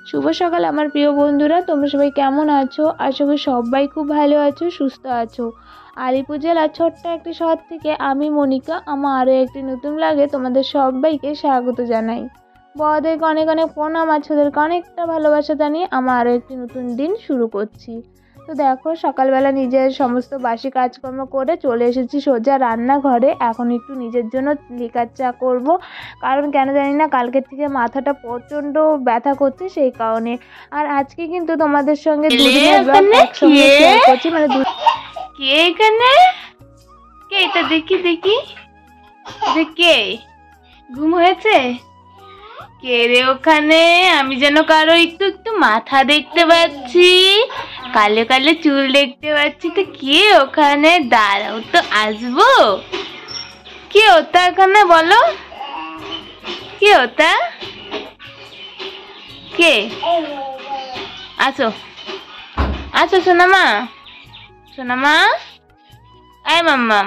শুভ সকাল আমার প্রিয় বন্ধুরা, তোমরা সবাই কেমন আছো? আশা করি সবাই খুব ভালো আছো, সুস্থ আছো। আলিপুর জেলার ছোট্ট একটি শহর থেকে আমি মনিকা আমার আরও একটি নতুন ব্লগে তোমাদের সবাইকে স্বাগত জানাই। বড়দেরকে অনেক অনেক প্রণাম, আর ছোটদেরকে অনেকটা ভালোবাসা জানিয়ে আমার আরও একটি নতুন দিন শুরু করছি। তো দেখো, সকালবেলা নিজের সমস্ত বাসি কাজকর্ম করে চলে এসেছি সোজা রান্নাঘরে। এখন একটু নিজের জন্য লিকার চা করব, কারণ কেন জানি না কালকের থেকে মাথাটা প্রচণ্ড ব্যথা করছে, সেই কারণে। আর আজকে কিন্তু তোমাদের সঙ্গে দুদিনের ব্লগ একসঙ্গে শেয়ার করছি। মানে কে এখানে? কে এটা? দেখি দেখি, কে ঘুম হয়েছে? কে রে ওখানে? আমি যেন কারো একটু একটু মাথা দেখতে পাচ্ছি, কালো কালো চুল দেখতে পাচ্ছি। তো কে ওখানে? দাঁড়াও তো, আসবো। কে ওটা এখানে? বলো, কে ওটা? কে? আসো আসো সোনামা, সোনামা, আয় মাম্মাম।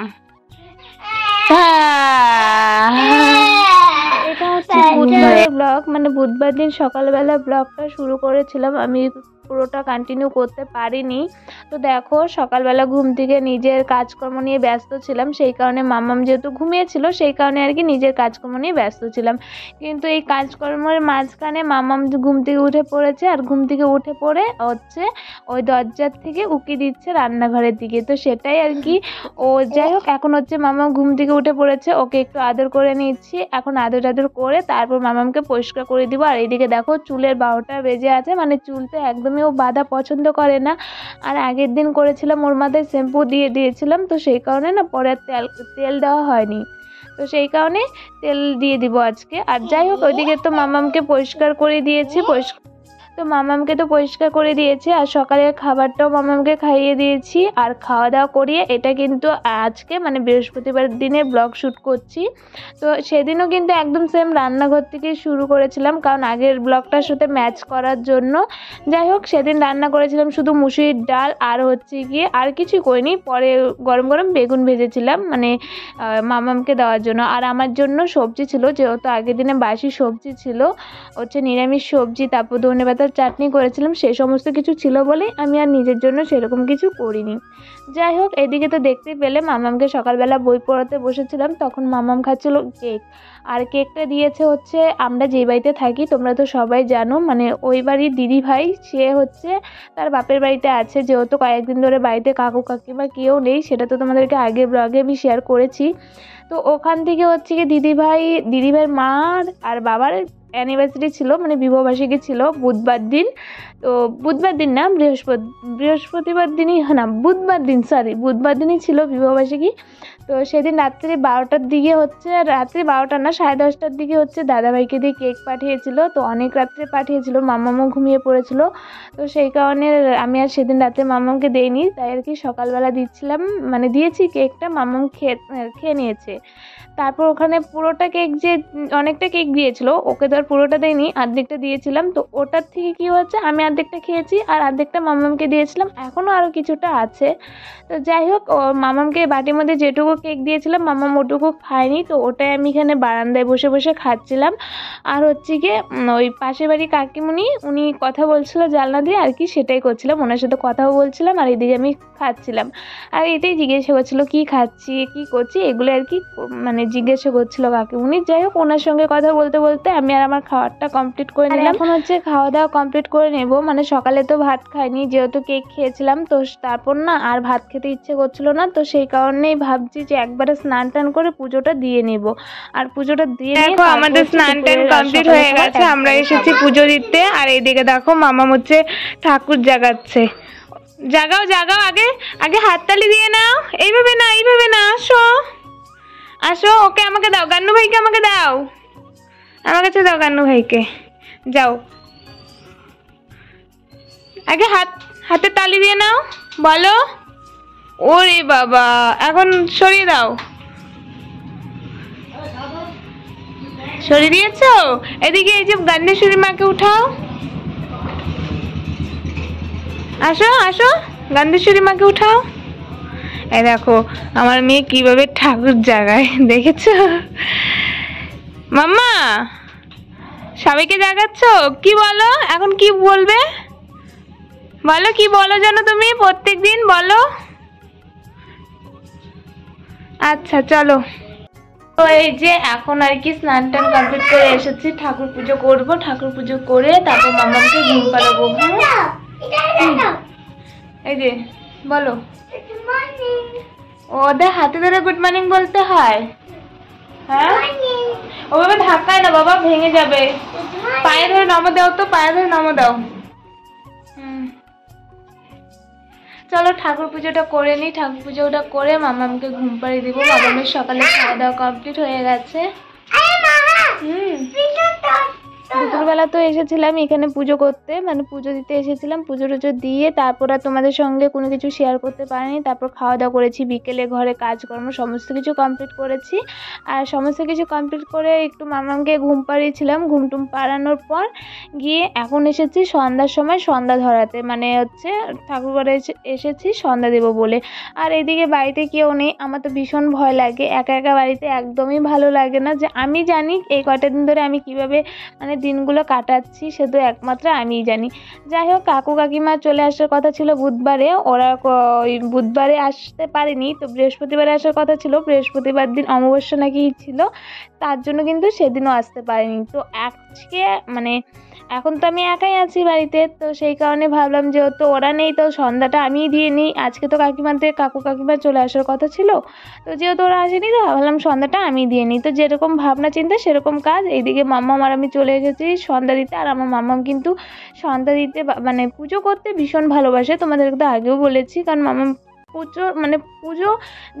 এটা হচ্ছে বুধবারের ব্লগ, মানে বুধবার দিন সকালবেলা ব্লগটা শুরু করেছিলাম, আমি পুরোটা কন্টিনিউ করতে পারিনি। তো দেখো, সকালবেলা ঘুম থেকে নিজের কাজকর্ম নিয়ে ব্যস্ত ছিলাম, সেই কারণে মাম্মাম যেহেতু ঘুমিয়েছিল সেই কারণে আর কি নিজের কাজকর্ম নিয়ে ব্যস্ত ছিলাম। কিন্তু এই কাজকর্মের মাঝখানে মাম্মাম ঘুম থেকে উঠে পড়েছে, আর ঘুম থেকে উঠে পড়ে হচ্ছে ওই দরজার থেকে উকি দিচ্ছে রান্নাঘরের দিকে। তো সেটাই আর কি। ও যাই হোক, এখন হচ্ছে মাম্মাম ঘুম থেকে উঠে পড়েছে, ওকে একটু আদর করে নিচ্ছি। এখন আদর করে তারপর মাম্মামকে পরিষ্কার করে দিব। আর এইদিকে দেখো, চুলের 12টা বেজে আছে, মানে চুলটা একদমই ও বাঁধা পছন্দ করে না। আর আগের দিন করেছিলাম ওর মাথায় শ্যাম্পু দিয়ে দিয়েছিলাম, তো সেই কারণে না পরে তেল দেওয়া হয়নি, তো সেই কারণে তেল দিয়ে দিব আজকে। আর যাই হোক, ওইদিকে তো মাম্মামকে পরিষ্কার করে দিয়েছি, পরিষ্কার করে দিয়েছি। আর সকালের খাবারটাও মাম্মামকে খাইয়ে দিয়েছি। আর খাওয়া দাওয়া করিয়ে এটা কিন্তু আজকে মানে বৃহস্পতিবার দিনে ব্লগ শ্যুট করছি। তো সেদিনও কিন্তু একদম সেম রান্নাঘর থেকে শুরু করেছিলাম, কারণ আগের ব্লগটার সাথে ম্যাচ করার জন্য। যাই হোক, সেদিন রান্না করেছিলাম শুধু মুসুরির ডাল, আর হচ্ছে গিয়ে আর কিছুই করিনি। পরে গরম গরম বেগুন ভেজেছিলাম, মানে মাম্মামকে দেওয়ার জন্য। আর আমার জন্য সবজি ছিল, যেহেতু আগের দিনে বাসি সবজি ছিল, হচ্ছে নিরামিষ সবজি, তারপর ধনেপাতার চাটনি করেছিলাম, সেই সমস্ত কিছু ছিল বলে আমি আর নিজের জন্য সেরকম কিছু করিনি। যাই হোক, এদিকে তো দেখতে পেলে মাম্মামকে সকালবেলা বই পড়াতে বসেছিলাম, তখন মাম্মাম খাচ্ছিল কেক। আর কেকটা দিয়েছে হচ্ছে আমরা যেই বাড়িতে থাকি তোমরা তো সবাই জানো, মানে ওই বাড়ির দিদি ভাই, সে হচ্ছে তার বাপের বাড়িতে আছে, যেহেতু কয়েকদিন ধরে বাড়িতে কাকু কাকিমা কেউ নেই, সেটা তো তোমাদেরকে আগের ব্লগে আমি শেয়ার করেছি। তো ওখান থেকে হচ্ছে কি দিদিভাইয়ের মার আর বাবার অ্যানিভার্সারি ছিল, মানে বিবাহবার্ষিকী ছিল বুধবার দিন। তো বুধবার দিন না, বৃহস্পতিবার দিনই, না বুধবার দিনই ছিল বিবাহবার্ষিকী। তো সেদিন রাত্রি 12টার দিকে হচ্ছে, রাত্রি 12টা না 10:30টার দিকে হচ্ছে দাদাভাইকে দিয়ে কেক পাঠিয়েছিল। তো অনেক রাত্রে পাঠিয়েছিল, মাম্মামও ঘুমিয়ে পড়েছিল, তো সেই কারণে আমি আর সেদিন রাতে মাম্মামকে দেইনি, তাই আর কি সকালবেলা দিচ্ছিলাম, মানে দিয়েছি কেকটা, মাম্মাম খেয়ে নিয়েছে। তারপর ওখানে পুরোটা কেক, যে অনেকটা কেক দিয়েছিল, ওকে তো আর পুরোটা দেয়নি, অর্ধেকটা দিয়েছিলাম। তো ওটার থেকে কি হচ্ছে, আমি অর্ধেকটা খেয়েছি আর অর্ধেকটা মাম্মামকে দিয়েছিলাম, এখনও আরও কিছুটা আছে। তো যাই হোক, মাম্মামকে বাটির মধ্যে যেটুকু কেক দিয়েছিলাম মাম্মাম ওটুকু খায়নি, তো ওটাই আমি এখানে বারান্দায় বসে বসে খাচ্ছিলাম। আর হচ্ছে গিয়ে ওই পাশের বাড়ি কাকিমুনি, উনি কথা বলছিল জানলা দিয়ে আর কি, সেটাই করছিলাম, ওনার সাথে কথাও বলছিলাম আর এদিকে আমি খাচ্ছিলাম। আর এটাই জিজ্ঞাসা করছিল কি খাচ্ছি কি করছি, এগুলো আর কি মানে জিজ্ঞাসা করছিল কাকিমুনি। যাই হোক, ওনার সঙ্গে কথা বলতে বলতে আমি আর আমার খাবারটা কমপ্লিট করে নিলাম। এখন হচ্ছে খাওয়া দাওয়া কমপ্লিট করে নেব, মানে সকালে তো ভাত খাইনি, যেহেতু কেক খেয়েছিলাম, তো তারপর না আর ভাত খেতে ইচ্ছে করছিল না, তো সেই কারণেই ভাবছি যে একবারে স্নান টান করে পুজোটা দিয়ে নেব। আর পুজোটা দিয়ে দেখো, আমাদের স্নান টান কমপ্লিট হয়ে গেছে, আমরা এসেছি পুজো দিতে। আর এইদিকে দেখো মাম্মাম হচ্ছে ঠাকুর জাগাচ্ছে। জাগাও, আগে হাততালি দিয়ে নাও, এইভাবে না আসো, ওকে আমাকে দাও, গান্নু ভাইকে আমাকে দাও, আমার কাছে দাও গান্নু ভাইকে, যাও আগে হাতে তালি দিয়ে নাও, বলো। ওরে বাবা, এখন সরিয়ে দাও, সরিয়ে দিয়েছো? এদিকে এই যে গান্নেশ্বরী মাকে উঠাও, আসো গান্নেশ্বরী মাকে উঠাও। এই দেখো আমার মেয়ে কিভাবে ঠাকুর জাগায়, দেখেছো? মাম্মা সবাইকে জাগাচ্ছ? কি বলো এখন, কি বলবে বলো, কি বলো জানো তুমি প্রত্যেক দিন বলো। আচ্ছা চলো। তো এই যে এখন আর কি স্নান টান কমপ্লিট করে এসেছি, ঠাকুর পুজো করবো, ঠাকুর পুজো করে তারপর মামাকে ঘুম পাড়াবো। এই যে বলো, ওদের হাতে ধরে গুড মর্নিং বলতে হয়। হ্যাঁ ওভাবে ধাক্কায় না বাবা, ভেঙে যাবে। পায়ে ধরে নমো দাও তো, পায়ে ধরে নমো দাও। চলো ঠাকুর পুজোটা করে নিই, ঠাকুর পুজোটা করে মামাকে ঘুম পাড়িয়ে দিব। মামামের সকালে খাওয়া দাওয়া কমপ্লিট হয়ে গেছে। দুপুরবেলা তো এসেছিলাম এখানে পুজো করতে, মানে পুজো দিতে এসেছিলাম, পুজো টুজো দিয়ে তারপর আর তোমাদের সঙ্গে কোনো কিছু শেয়ার করতে পারিনি। তারপর খাওয়া দাওয়া করেছি, বিকেলে ঘরে কাজকর্ম সমস্ত কিছু কমপ্লিট করেছি। আর সমস্ত কিছু কমপ্লিট করে একটু মামাকে ঘুম পাড়িয়েছিলাম, ঘুম টুম পাড়ানোর পর গিয়ে এখন এসেছি সন্ধ্যার সময় সন্ধ্যা ধরাতে, মানে হচ্ছে ঠাকুরঘরে এসেছি সন্ধ্যা দেবো বলে। আর এদিকে বাড়িতে কেউ নেই, আমার তো ভীষণ ভয় লাগে, একা একা বাড়িতে একদমই ভালো লাগে না। যে আমি জানি এই কটা দিন ধরে আমি কিভাবে মানে দিনগুলো কাটাচ্ছি সে তো একমাত্র আমিই জানি। যাই হোক, কাকু কাকিমা চলে আসার কথা ছিল বুধবারে, ওরা ওই বুধবারে আসতে পারেনি, তো বৃহস্পতিবারে আসার কথা ছিল। বৃহস্পতিবার দিন অমাবস্যা নাকি ছিল, তার জন্য কিন্তু সেদিনও আসতে পারেনি। তো আজকে মানে এখন তো আমি একাই আছি বাড়িতে, তো সেই কারণে ভাবলাম যেহেতু ওরা নেই তো সন্ধ্যাটা আমিই দিয়ে নিই। আজকে তো কাকু কাকিমা চলে আসার কথা ছিল, তো যেহেতু ওরা আসেনি তো ভাবলাম সন্ধ্যাটা আমি দিয়ে নিই। তো যেরকম ভাবনা চিন্তা সেরকম কাজ। এইদিকে মাম্মাম আর আমি চলে এসেছি সন্ধ্যা দিতে। আর আমার মাম্মাম কিন্তু সন্ধ্যা দিতে মানে পুজো করতে ভীষণ ভালোবাসে, তোমাদেরকে তো আগেও বলেছি, কারণ মাম্মাম পুজো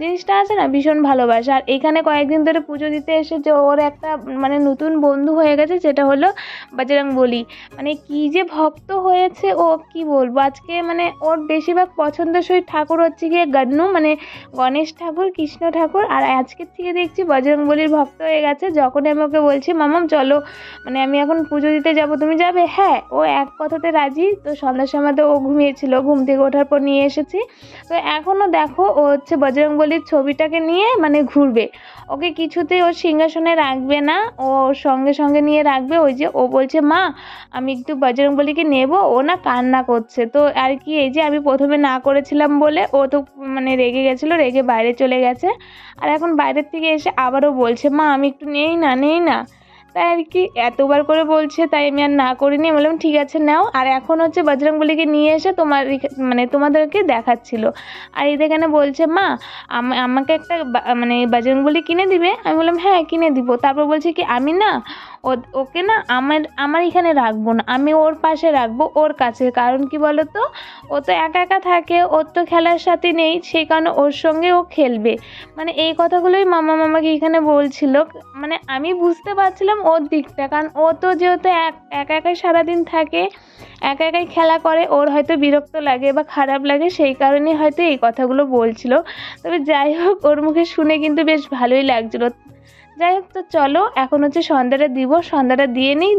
জিনিসটা আছে না ভীষণ ভালোবাসে। আর এখানে কয়েকদিন ধরে পুজো দিতে এসেছে, ওর একটা মানে নতুন বন্ধু হয়ে গেছে, যেটা হলো বজরংবলী। মানে কি যে ভক্ত হয়েছে ও, কি বলবো। আজকে মানে ওর বেশিরভাগ পছন্দসই ঠাকুর হচ্ছে গিয়ে গন্নু, মানে গণেশ ঠাকুর, কৃষ্ণ ঠাকুর। আর আজকের থেকে দেখছি বজরংবলীর ভক্ত হয়ে গেছে। যখনই আমি ওকে বলছি মামাম চলো, মানে আমি এখন পুজো দিতে যাব, তুমি যাবে? হ্যাঁ, ও এক কথাতে রাজি। তো সন্ধ্যার সময় তো ও ঘুমিয়েছিল, ঘুম থেকে ওঠার পর নিয়ে এসেছি। তো এখনও দেখো ও হচ্ছে বজরংবলীর ছবিটাকে নিয়ে মানে ঘুরবে, ওকে কিছুতেই ওর সিংহাসনে রাখবে না, ও সঙ্গে সঙ্গে নিয়ে রাখবে। ওই যে ও বলছে মা আমি একটু বজরংবলীকে নেব, ও না কান্না করছে। তো আর কি, এই যে আমি প্রথমে না করেছিলাম বলে ও তো মানে রেগে গেছিলো, রেগে বাইরে চলে গেছে। আর এখন বাইরের থেকে এসে আবারও বলছে মা আমি একটু নেই না। তাই আর কি এতবার করে বলছে, তাই আমি আর না করিনি, বললাম ঠিক আছে নাও। আর এখন হচ্ছে বজরংবলীকে নিয়ে এসে মানে তোমাদেরকে দেখাচ্ছিল। আর এখানে বলছে মা আমাকে একটা মানে বজরংবলী কিনে দিবে? আমি বললাম হ্যাঁ কিনে দিব। তারপর বলছে কি আমি না ওকে না আমার এখানে রাখবো না, আমি ওর পাশে রাখবো, ওর কাছে। কারণ কি বলো তো, ও তো একা একা থাকে, ওর তো খেলার সাথে নেই, সেই কারণে ওর সঙ্গে ও খেলবে। মানে এই কথাগুলোই মামাকে এখানে বলছিল। মানে আমি বুঝতে পারছিলাম ওর দিকটা, কারণ ও তো যেহেতু একা একাই সারাদিন থাকে, একা একাই খেলা করে, ওর হয়তো বিরক্ত লাগে বা খারাপ লাগে, সেই কারণেই হয়তো এই কথাগুলো বলছিল। তবে যাই হোক, ওর মুখে শুনে কিন্তু বেশ ভালোই লাগছিল। যাই হোক, তো চলো এখন হচ্ছে সন্ধ্যাটা দিব, সন্ধ্যাটা দিয়ে নিই।